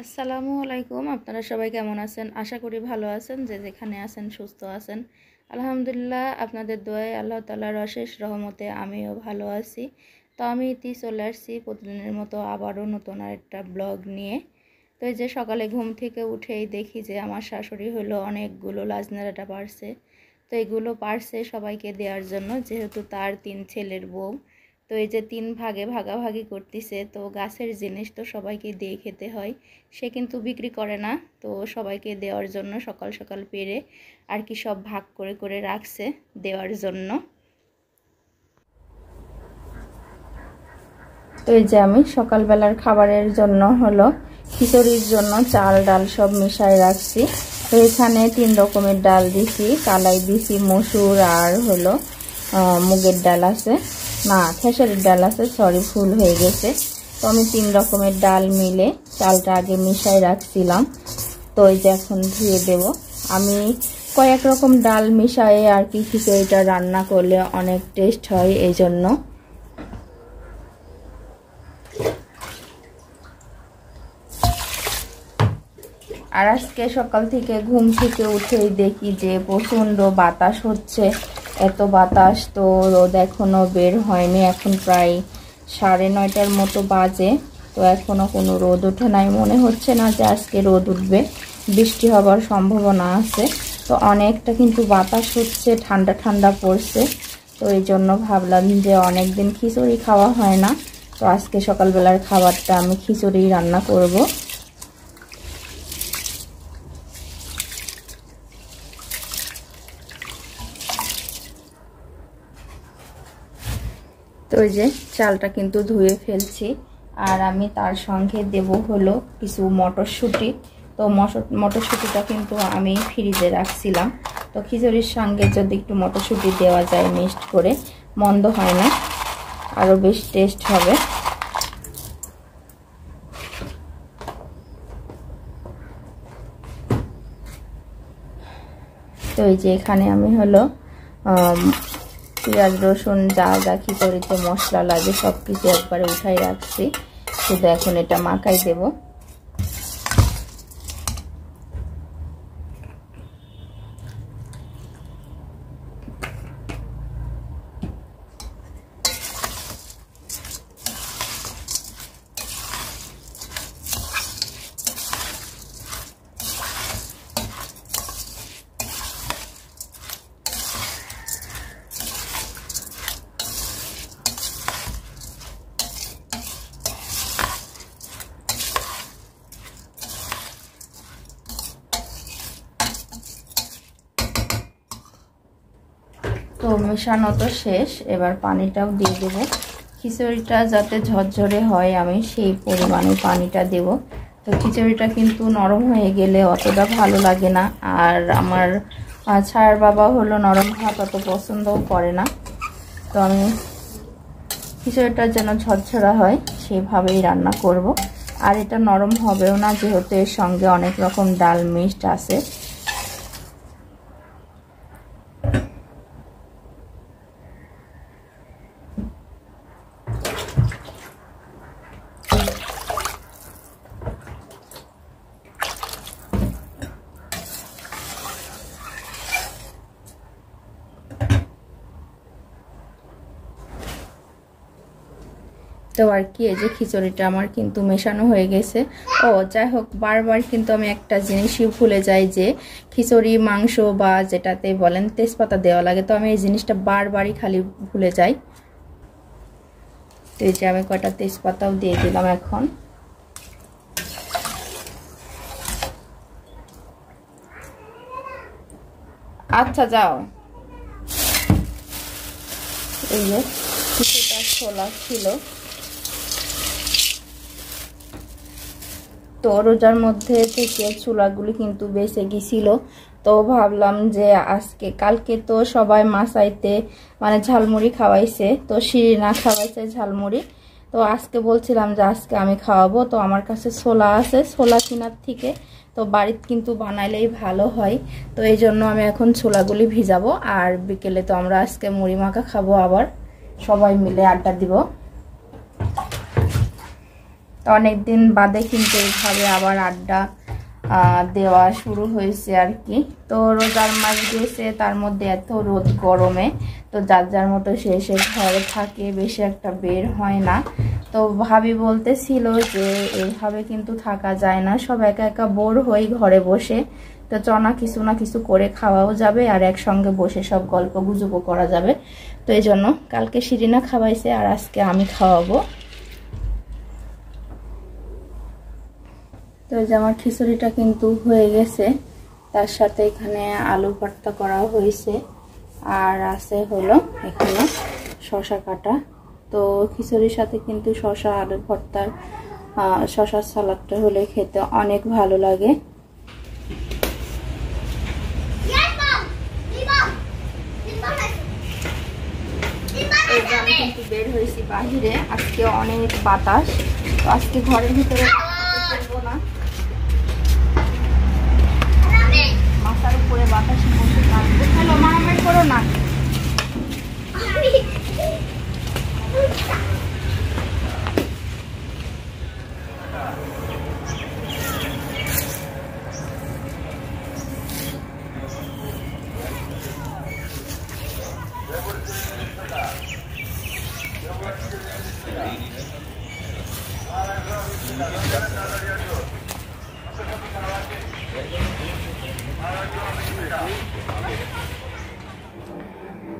আসসালামু আলাইকুম। আপনারা সবাই কেমন আছেন? আশা করি ভালো আছেন। যে যেখানে আছেন সুস্থ আছেন। আলহামদুলিল্লাহ, আপনাদের দোয়ায় আল্লাহ তাআলার অশেষ রহমতে আমিও ভালো আছি। তো আমি চলে আসছি প্রতিদিনের মতো আবারও নতুন আরেকটা ব্লগ নিয়ে। তো এই যে সকালে ঘুম থেকে উঠেই দেখি যে আমার শাশুড়ি হলো অনেকগুলো লাজনাড়াটা পারছে। তো এগুলো পারছে সবাইকে দেওয়ার জন্য, যেহেতু তার 3 ছেলের বউ। তো এই যে 3 ভাগে ভাগাভাগি করতেছে। তো গাছের জিনিস তো সবাইকে দিয়ে খেতে হয়। সে কিন্তু বিক্রি করে না, তো সবাইকে দেওয়ার জন্য সকাল সকাল পেরে আর কি সব ভাগ করে করে রাখছে দেওয়ার জন্য। তো এই যে আমি সকালবেলার খাবারের জন্য হলো খিচুড়ির জন্য চাল ডাল সব মিশাই রাখছি। তো এখানে 3 রকমের ডাল দিছি, কালাই দিছি, মসুর আর হলো মুগের ডাল আছে, না খেসারির ডাল আছে, সরি ভুল হয়ে গেছে। তো আমি 3 রকমের ডাল মিলে চালটা আগে মিশাই রাখছিলাম। তো এই যে এখন ধুয়ে দেব। আমি কয়েক রকম ডাল মিশায়ে আর কি খিচুড়িটা রান্না করলে অনেক টেস্ট হয়, এই জন্য। আর আজকে সকাল থেকে ঘুম থেকে উঠেই দেখি যে প্রচণ্ড বাতাস হচ্ছে, এত বাতাস। তো রোদ এখনো বের হয়নি, এখন প্রায় 9:30টার মতো বাজে। তো এখনো কোনো রোদ ওঠে নাই, মনে হচ্ছে না যে আজকে রোদ উঠবে, বৃষ্টি হবার সম্ভাবনা আছে। তো অনেকটা কিন্তু বাতাস হচ্ছে, ঠান্ডা ঠান্ডা পড়ছে। তো এই জন্য ভাবলাম যে অনেক দিন খিচুড়ি খাওয়া হয় না, তো আজকে সকালবেলার খাবারটা আমি খিচুড়ি রান্না করব। তো এই যে চালটা কিন্তু ধুয়ে ফেলছি, আর আমি তার সঙ্গে দেব হলো কিছু মটরশুঁটি। তো মটরশুঁটিটা কিন্তু আমি ফ্রিজে রাখছিলাম। তো খিচুড়ির সঙ্গে যদি একটু মটরশুঁটি দেওয়া যায় মিক্সড করে, মন্দ হয় না, আরও বেশ টেস্ট হবে। তো এই যে এখানে আমি হলো পেঁয়াজ রসুন যা যা খিচুড়িতে মশলা লাগে সব কিছু একবারে উঠাই রাখছি, শুধু এখন এটা মাখাই দেব। তো মেশানো তো শেষ, এবার পানিটাও দিয়ে দেব। খিচুড়িটা যাতে ঝরঝরে হয় আমি সেই পরিমাণে পানিটা দেব। তো খিচুড়িটা কিন্তু নরম হয়ে গেলে অতটা ভালো লাগে না, আর আমার ছায়ার বাবা হলো নরম ভাত অত পছন্দও করে না। তো আমি খিচুড়িটা যেন ঝরঝরা হয় সেভাবেই রান্না করব। আর এটা নরম হবেও না, যেহেতু এর সঙ্গে অনেক রকম ডাল মিক্সড আছে। তো আর কি, এই যে খিচুড়িটা আমার কিন্তু মেশানো হয়ে গেছে। ও যাই হোক, বারবার কিন্তু আমি একটা জিনিসই ভুলে যাই, যে খিচুড়ি মাংস বা যেটাতে বলেন তেজপাতা দেওয়া লাগে। তো আমি এই জিনিসটা বারবারই খালি ভুলে যাই। তো এই যে আমি কয়টা তেজপাতাও দিয়ে দিলাম এখন। আচ্ছা যাও। এই যে কিছুটা ছোলা ছিল, তো রোজার মধ্যে থেকে চুলাগুলি কিন্তু বেঁচে গেছিল। তো ভাবলাম যে আজকে কালকে তো সবাই মাসাইতে মানে ঝালমুড়ি খাওয়াইছে, তো শিরিনা খাওয়াইছে ঝালমুড়ি। তো আজকে বলছিলাম যে আজকে আমি খাওয়াবো। তো আমার কাছে ছোলা আছে, ছোলা কেনার থেকে তো বাড়িতে কিন্তু বানাইলেই ভালো হয়। তো এই জন্য আমি এখন ছোলাগুলি ভিজাবো, আর বিকেলে তো আমরা আজকে মুড়ি মাখা খাবো, আবার সবাই মিলে আড্ডা দিব। তো অনেক দিন বাদে কিন্তু এইভাবে আবার আড্ডা দেওয়া শুরু হয়েছে আর কি। তো রোজার মাস গেছে, তার মধ্যে এত রোদ গরমে তো যার যার মতো সে ঘরে থাকে, বেশি একটা বের হয় না। তো ভাবি বলতেছিল যে এইভাবে কিন্তু থাকা যায় না, সব একা একা বোর হই ঘরে বসে। তো চনা কিছু না কিছু করে খাওয়াও যাবে আর একসঙ্গে বসে সব গল্প গুজবও করা যাবে। তো এই জন্য কালকে শিরিনা খাওয়াইছে আর আজকে আমি খাওয়াবো। তো এই যে আমার খিচুড়িটা কিন্তু হয়ে গেছে, তার সাথে এখানে আলু ভর্তা করা হয়েছে আর আছে হলো এখানে শসা কাটা। তো খিচুড়ির সাথে কিন্তু শসা আলু ভর্তার শসার সালাদটা হলে খেতে অনেক ভালো লাগে। আমি কিন্তু বের হয়েছি বাহিরে, আজকে অনেক বাতাস। তো আজকে ঘরের ভিতরে করবো না, মাথার উপরে বাতাসে বসে থাকবো। হ্যালো, মারামারি করো না।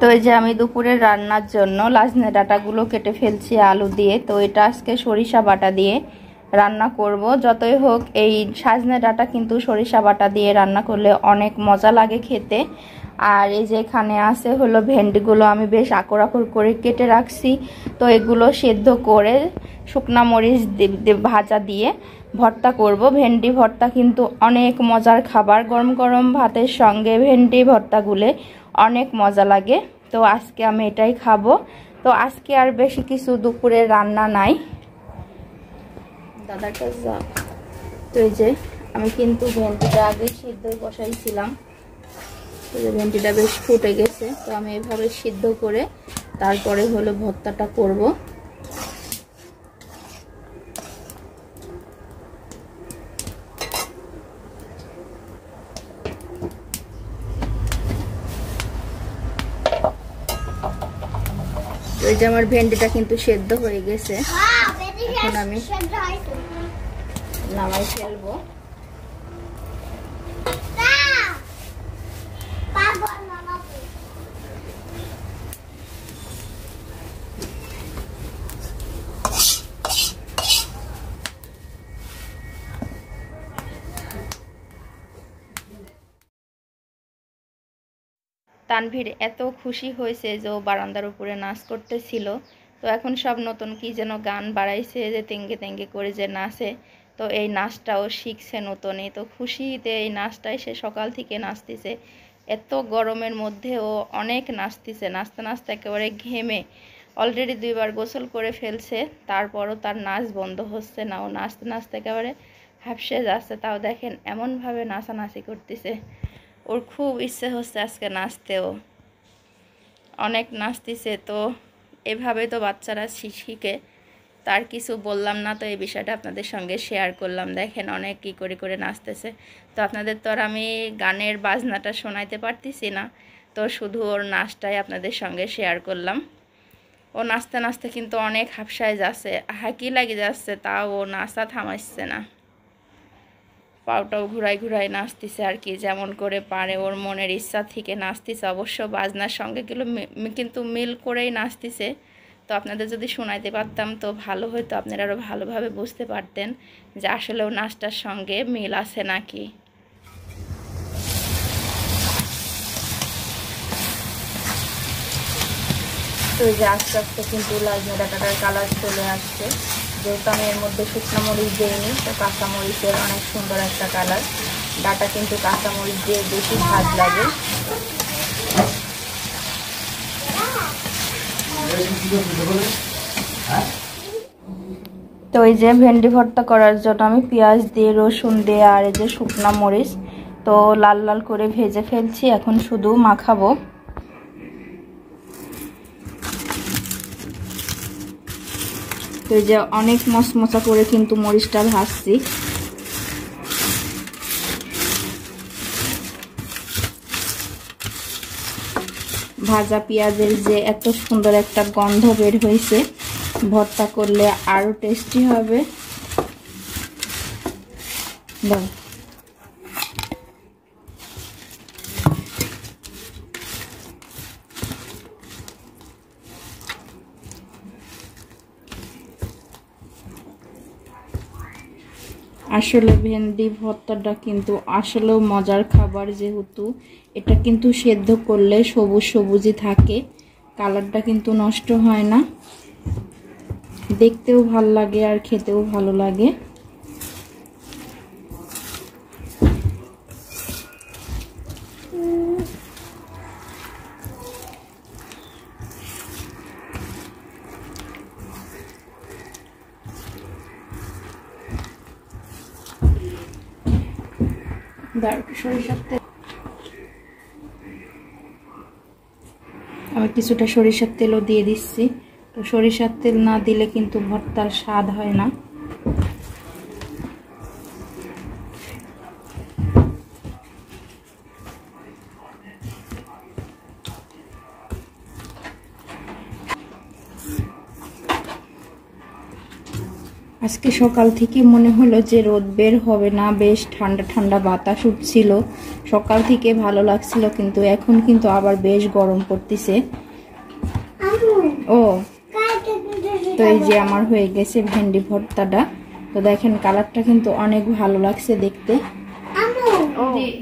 তো এই যে আমি দুপুরের রান্নার জন্য লাজনে ডাঁটাগুলো কেটে ফেলছি আলু দিয়ে। তো এটা আজকে সরিষা বাটা দিয়ে রান্না করব। যতই হোক এই সাজনে ডাঁটা কিন্তু সরিষা বাটা দিয়ে রান্না করলে অনেক মজা লাগে খেতে। আর এই যে এখানে আছে হলো ভেন্ডিগুলো আমি বেশ আকর আকর করে কেটে রাখছি। তো এগুলো সেদ্ধ করে শুকনা মরিচ ভাজা দিয়ে ভর্তা করব। ভেন্ডি ভর্তা কিন্তু অনেক মজার খাবার, গরম গরম ভাতের সঙ্গে ভেন্ডি ভর্তাগুলো অনেক মজা লাগে। তো আজকে আমি এটাই খাবো। তো আজকে আর বেশি কিছু দুপুরে রান্না নাই। দাদার কাছে যা। তো এই যে আমি কিন্তু ভেন্ডিটা আগে সিদ্ধ বসাইছিলাম। তো যে ভেন্ডিটা বেশ ফুটে গেছে, তো আমি এভাবে সিদ্ধ করে তারপরে হলো ভর্তাটা করব। এই যে আমার ভেন্ডিটা কিন্তু সেদ্ধ হয়ে গেছে, এখন আমি নামাই ফেলবো। তানভীর এত খুশি হয়েছে যে ও বারান্দার উপরে নাচ করতেছিল। তো এখন সব নতুন কি যেন গান বাড়াইছে, যে তেঙ্গে তেঙ্গে করে যে নাচে। তো এই নাচটাও শিখছে নতুনই। তো খুশিতে এই নাচটাই সে সকাল থেকে নাচতেছে। এত গরমের মধ্যে ও অনেক নাচতেছে, নাচতে নাচতে একেবারে ঘেমে অলরেডি 2 বার গোসল করে ফেলছে। তারপরও তার নাচ বন্ধ হচ্ছে না, ও নাচতে নাচতে একেবারে হাঁপসে যাচ্ছে। তাও দেখেন এমনভাবে নাচানাচি করতেছে, ওর খুব ইচ্ছে হচ্ছে আজকে নাচতেও, অনেক নাচতেছে। তো এভাবে তো বাচ্চারা শিখে, তার কিছু বললাম না। তো এই বিষয়টা আপনাদের সঙ্গে শেয়ার করলাম। দেখেন অনেক কী করে করে নাচতেছে। তো আপনাদের তো আর আমি গানের বাজনাটা শোনাইতে পারতেছি না, তো শুধু ওর নাচটাই আপনাদের সঙ্গে শেয়ার করলাম। ও নাচতে নাচতে কিন্তু অনেক হাঁপসায় যাচ্ছে, হাঁকি লাগে যাচ্ছে, তাও ও নাচা থামাচ্ছে না। পাউটাও ঘুরাই ঘুরাই নাচতেছে আর কি, যেমন করে পারে ওর মনের ইচ্ছা থেকে নাচতেছে। অবশ্য বাজনার সঙ্গে কিন্তু মিল করেই নাচতেছে। তো আপনাদের যদি শোনাইতে পারতাম তো ভালো হতো, আপনারা আরও ভালোভাবে বুঝতে পারতেন যে আসলে ও নাচটার সঙ্গে মিল আছে নাকি। তো এই যে আস্তে আস্তে কিন্তু লাজনে ডাঁটাটার কালার চলে আসছে। যেহেতু আমি এর মধ্যে শুকনো মরিচ দিইনি, তো কাঁচামরিচের অনেক সুন্দর একটা কালার। ডাঁটা কিন্তু কাঁচামরিচ দিয়ে বেশি ভাজ লাগে। তো এই যে ভেন্ডি ভর্তা করার জন্য আমি পেঁয়াজ দিয়ে, রসুন দিয়ে আর এই যে শুকনো মরিচ তো লাল লাল করে ভেজে ফেলছি। এখন শুধু মাখাবো। তো এই যে অনেক মচমচা করে কিন্তু মরিচটা ভাজছি। ভাজা পেঁয়াজের যে এত সুন্দর একটা গন্ধ বের হয়েছে, ভর্তা করলে আরো টেস্টি হবে। আসলে ভেন্ডি ভর্তাটা কিন্তু আসলেও মজার খাবার, যেহেতু এটা কিন্তু সেদ্ধ করলে সবুজ সবুজই থাকে, কালারটা কিন্তু নষ্ট হয় না, দেখতেও ভালো লাগে আর খেতেও ভালো লাগে। সরিষার তেল, আমি কিছুটা সরিষার তেলও দিয়ে দিচ্ছি। তো সরিষার তেল না দিলে কিন্তু ভর্তার স্বাদ হয় না। আজকে সকাল থেকে মনে হলো যে রোদ বের হবে না, বেশ ঠান্ডা ঠান্ডা বাতাস উঠছিল, সকাল থেকে ভালো লাগছিল, কিন্তু এখন কিন্তু আবার বেশ গরম পড়তেছে। ও তো এই যে আমার হয়ে গেছে ভেন্ডি ভর্তাটা। তো দেখেন কালারটা কিন্তু অনেক ভালো লাগছে দেখতে।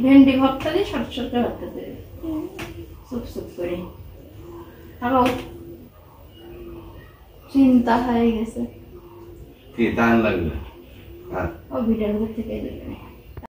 ভেন্ডি ভর্তা দিয়ে ছোট ছোট করে চিন্তা হয়ে গেছে। ও ভিডিওর থেকে